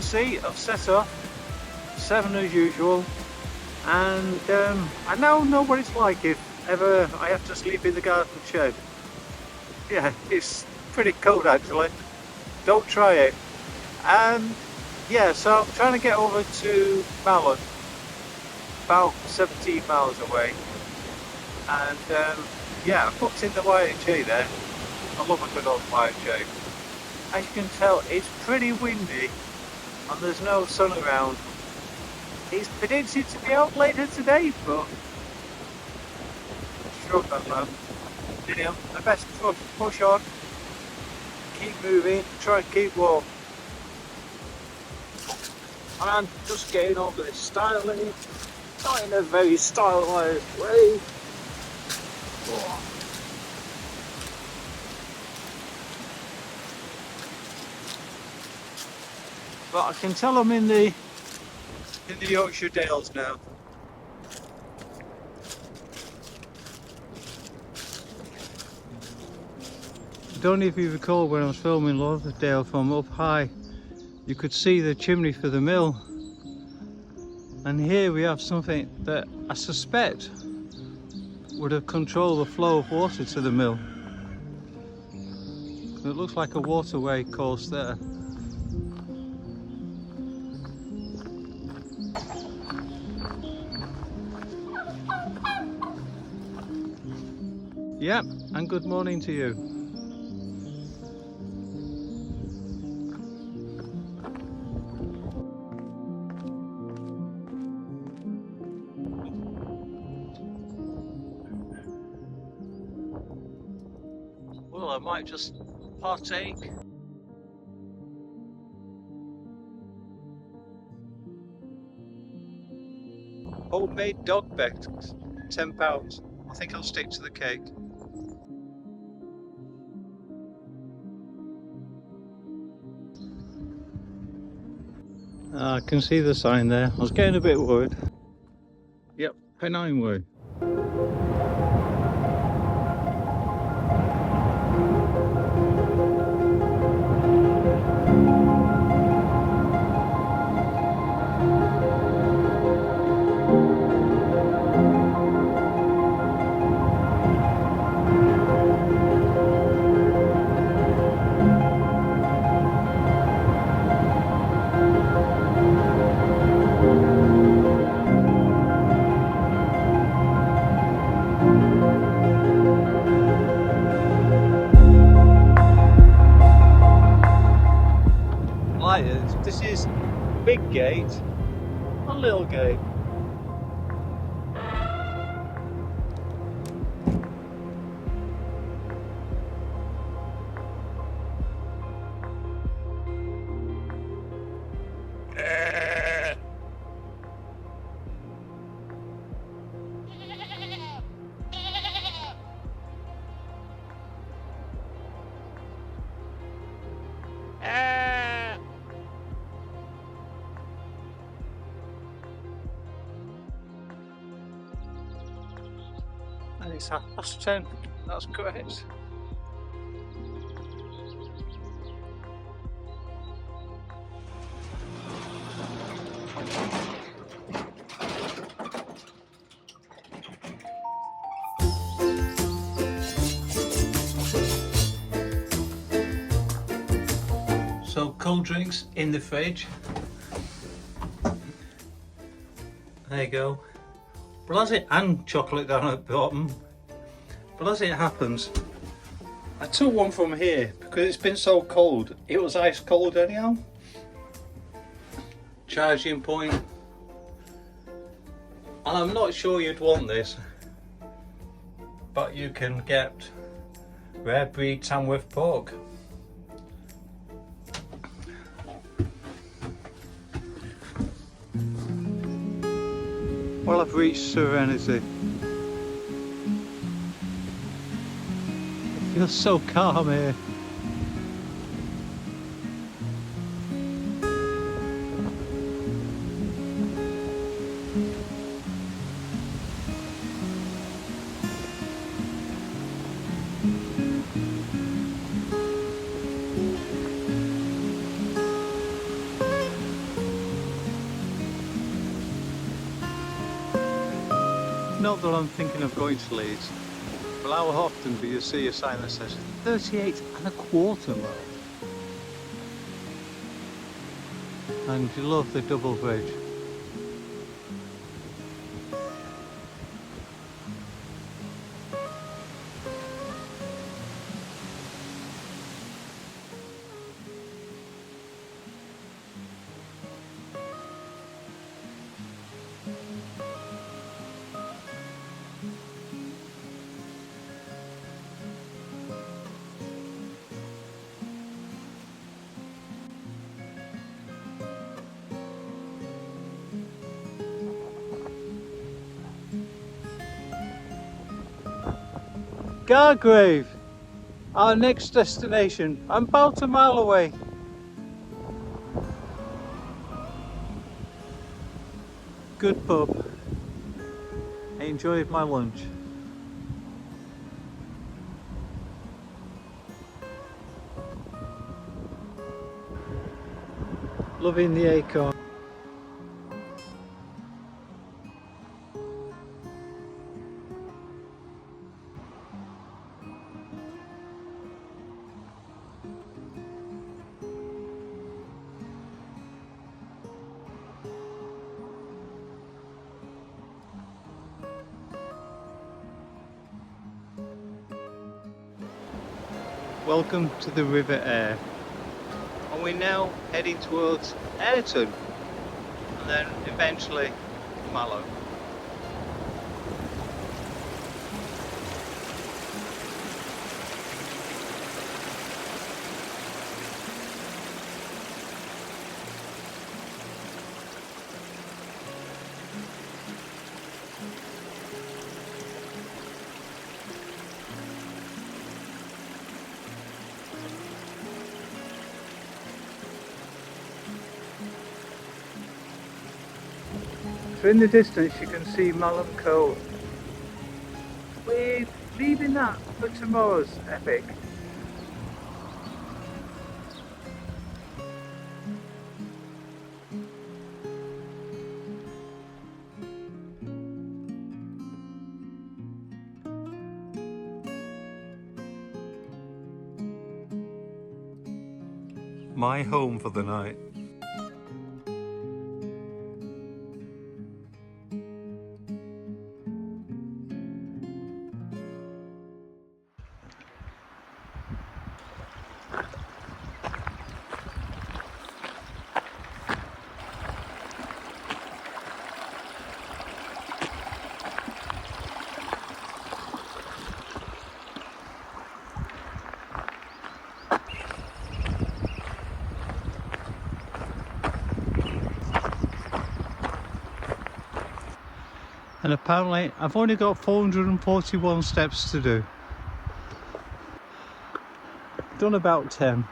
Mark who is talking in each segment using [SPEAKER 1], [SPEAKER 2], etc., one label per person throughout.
[SPEAKER 1] see, I've set off 7 as usual, and I now know what it's like if ever I have to sleep in the garden shed. Yeah, it's pretty cold actually. Don't try it. Yeah, so I'm trying to get over to Malham, about 17 miles away, and yeah, I booked in the YHA there. I love a good old YHA. As you can tell, it's pretty windy and there's no sun around. It's predicted to be out later today, but shrug that man. Anyhow, I best push on, keep moving, try and keep warm. And I'm just getting over this styling, not in a very stylised way. Oh. But I can tell I'm in the Yorkshire Dales now. I don't know if you recall when I was filming Lauderdale from up high, you could see the chimney for the mill. And here we have something that I suspect would have controlled the flow of water to the mill. It looks like a waterway course there. Yep, and good morning to you. Well, I might just partake. Homemade dog beds, £10. I think I'll stick to the cake. I can see the sign there. I was getting a bit worried. Yep, Pennine Way. This is big gate, a little gate. And it's 10:30, that's correct. So cold drinks in the fridge. There you go. But as it, and chocolate down at the bottom. But as it happens, I took one from here because it's been so cold. It was ice cold anyhow. Charging point. And I'm not sure you'd want this, but you can get rare breed Tamworth pork. Well, I've reached serenity. It feels so calm here. not that I'm thinking of going to Leeds, but how often do you see a sign that says 38.25 miles? And you love the double bridge. Gargrave, our next destination. I'm about a mile away. Good pub. I enjoyed my lunch. Loving the acorn. Welcome to the River Aire, and we're now heading towards Ayrton and then eventually Mallow. So in the distance you can see Malham Cove. We're leaving that for tomorrow's epic. My home for the night. And apparently I've only got 441 steps to do. Done about 10.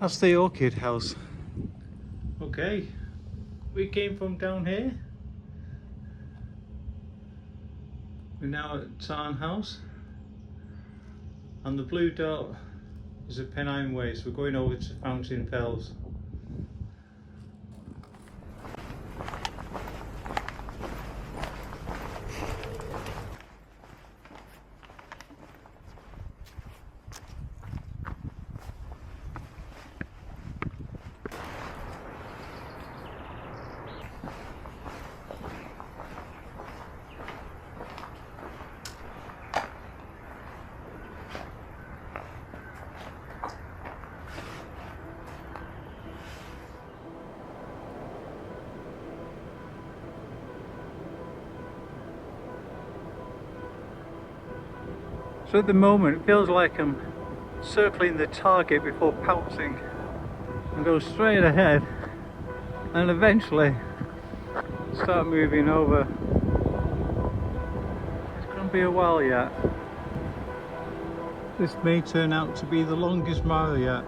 [SPEAKER 1] That's the orchid house. Okay, we came from down here. We're now at Tarn House, and the blue dot is at Pennine Way, so we're going over to Fountain Fells. So at the moment it feels like I'm circling the target before pouncing and go straight ahead and eventually start moving over. It's going to be a while yet. This may turn out to be the longest mile yet.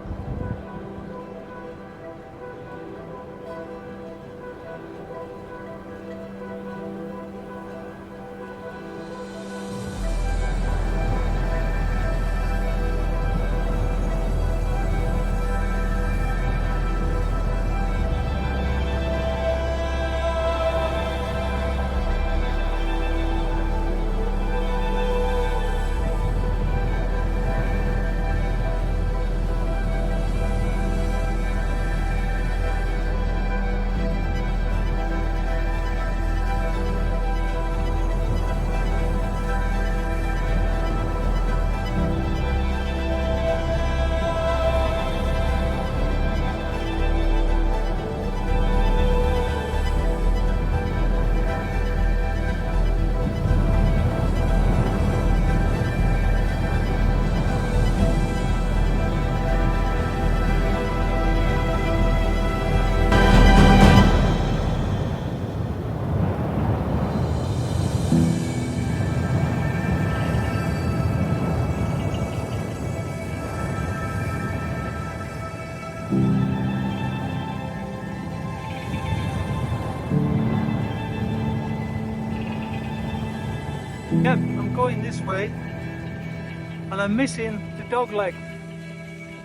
[SPEAKER 1] Yep, I'm going this way and I'm missing the dog leg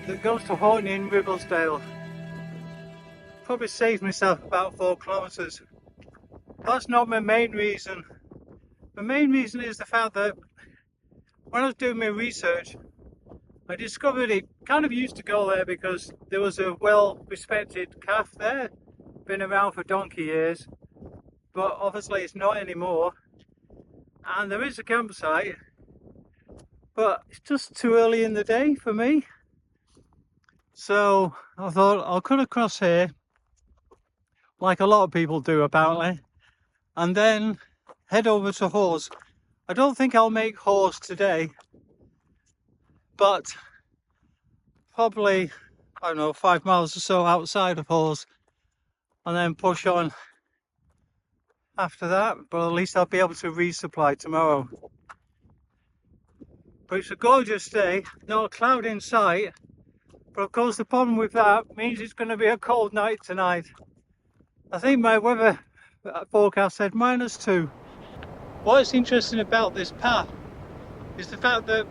[SPEAKER 1] that goes to Horton in Ribblesdale. Probably saved myself about 4 kilometres. That's not my main reason. My main reason is the fact that when I was doing my research, I discovered it kind of used to go there because there was a well-respected calf there, been around for donkey years, but obviously it's not anymore. And there is a campsite, but it's just too early in the day for me. So I thought I'll cut across here, like a lot of people do apparently, and then head over to Hawes. I don't think I'll make Hawes today, but probably, I don't know, 5 miles or so outside of Hawes, and then push on after that, but at least I'll be able to resupply tomorrow. But it's a gorgeous day, not a cloud in sight, but of course the problem with that means it's going to be a cold night tonight. I think my weather forecast said -2. What's interesting about this path is the fact that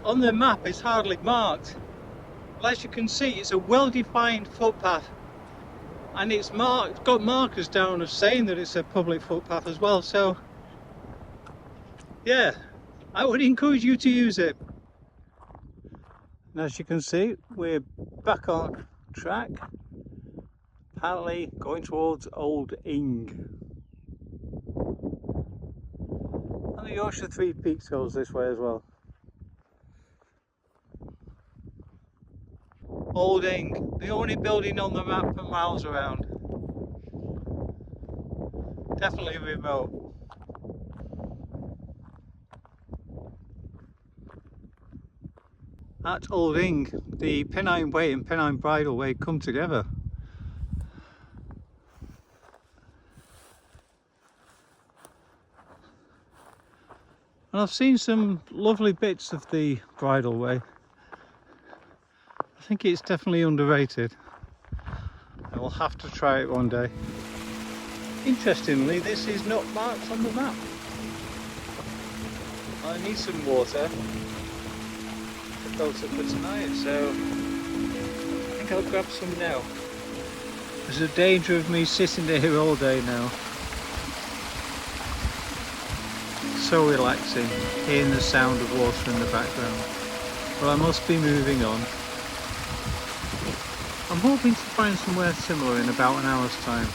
[SPEAKER 1] on the map it's hardly marked. Well, as you can see, it's a well-defined footpath, and it's got markers down of saying that it's a public footpath as well. So yeah, I would encourage you to use it. And as you can see, we're back on track, apparently going towards Old Ing. And the Yorkshire Three Peaks goes this way as well. Old Ing, the only building on the map for miles around. Definitely remote. At Old Ing, the Pennine Way and Pennine Bridle Way come together. And I've seen some lovely bits of the bridle way. I think it's definitely underrated. I will have to try it one day. Interestingly, this is not marked on the map. I need some water to filter for tonight, so I think I'll grab some now. There's a danger of me sitting here all day now. So relaxing, hearing the sound of water in the background. But I must be moving on. I'm hoping to find somewhere similar in about an hour's time.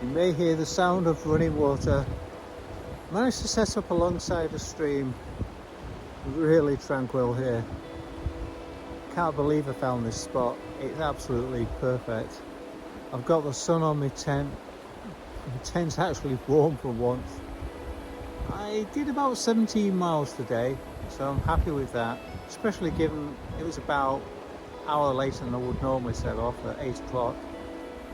[SPEAKER 1] You may hear the sound of running water. Managed to set up alongside a stream. Really tranquil here. Can't believe I found this spot. It's absolutely perfect. I've got the sun on my tent. The tent's actually warm for once. I did about 17 miles today, so I'm happy with that, especially given it was about an hour later than I would normally set off at 8 o'clock,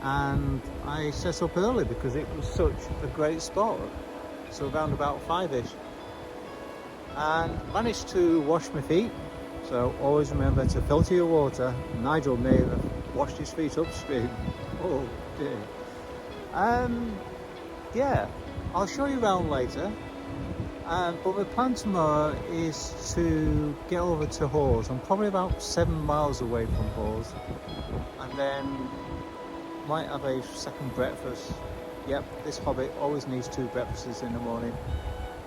[SPEAKER 1] and I set up early because it was such a great spot, so around about 5ish, and managed to wash my feet. So always remember to filter your water. Nigel may have washed his feet upstream. Oh dear. Yeah, I'll show you around later. But my plan tomorrow is to get over to Hawes. I'm probably about 7 miles away from Hawes, and then might have a second breakfast. Yep, this hobbit always needs 2 breakfasts in the morning,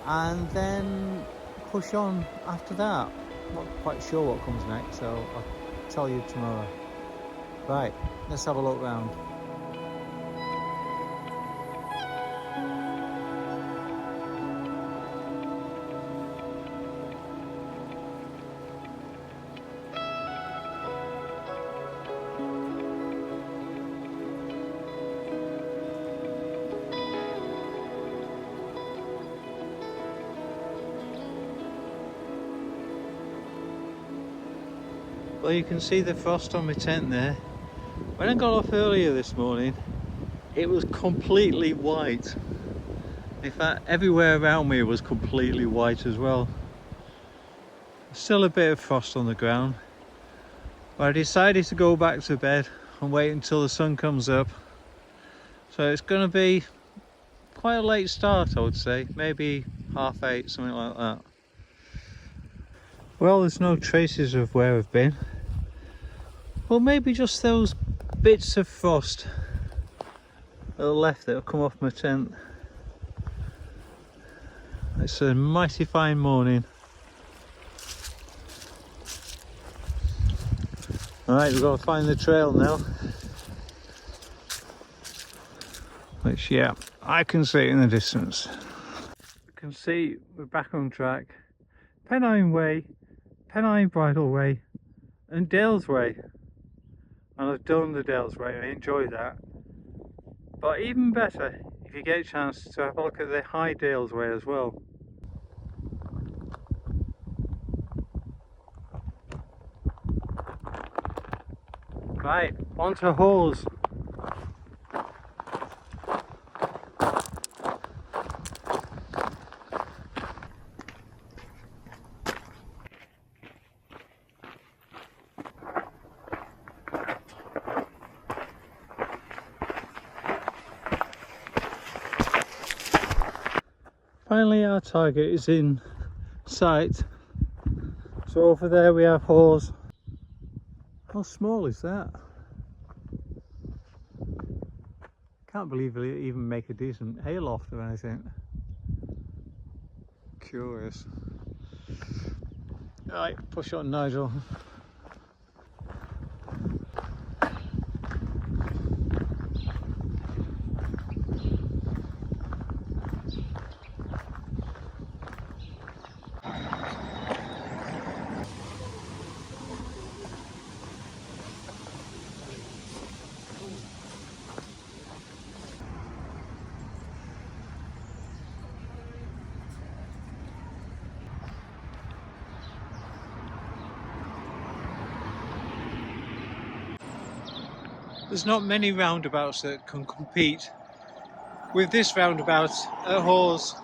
[SPEAKER 1] and then push on after that. Not quite sure what comes next, so I'll tell you tomorrow. Right, let's have a look round. Well, you can see the frost on my tent there. When I got off earlier this morning, it was completely white. In fact, everywhere around me was completely white as well. Still a bit of frost on the ground, but I decided to go back to bed and wait until the sun comes up. So it's going to be quite a late start, I would say, maybe 8:30, something like that. Well, there's no traces of where I've been. Well, maybe just those bits of frost that are left that have come off my tent. It's a mighty fine morning. Alright, we've got to find the trail now. Which, yeah, I can see it in the distance. You can see we're back on track. Pennine Way, Pennine Bridle Way and Dales Way. And I've done the Dales Way, I enjoy that. But even better if you get a chance to have a look at the High Dales Way as well. Right, on to Hawes. Finally our target is in sight. So over there we have Hawes. How small is that? Can't believe they even make a decent hayloft or anything. Curious. Right, push on Nigel. There's not many roundabouts that can compete with this roundabout at Hawes.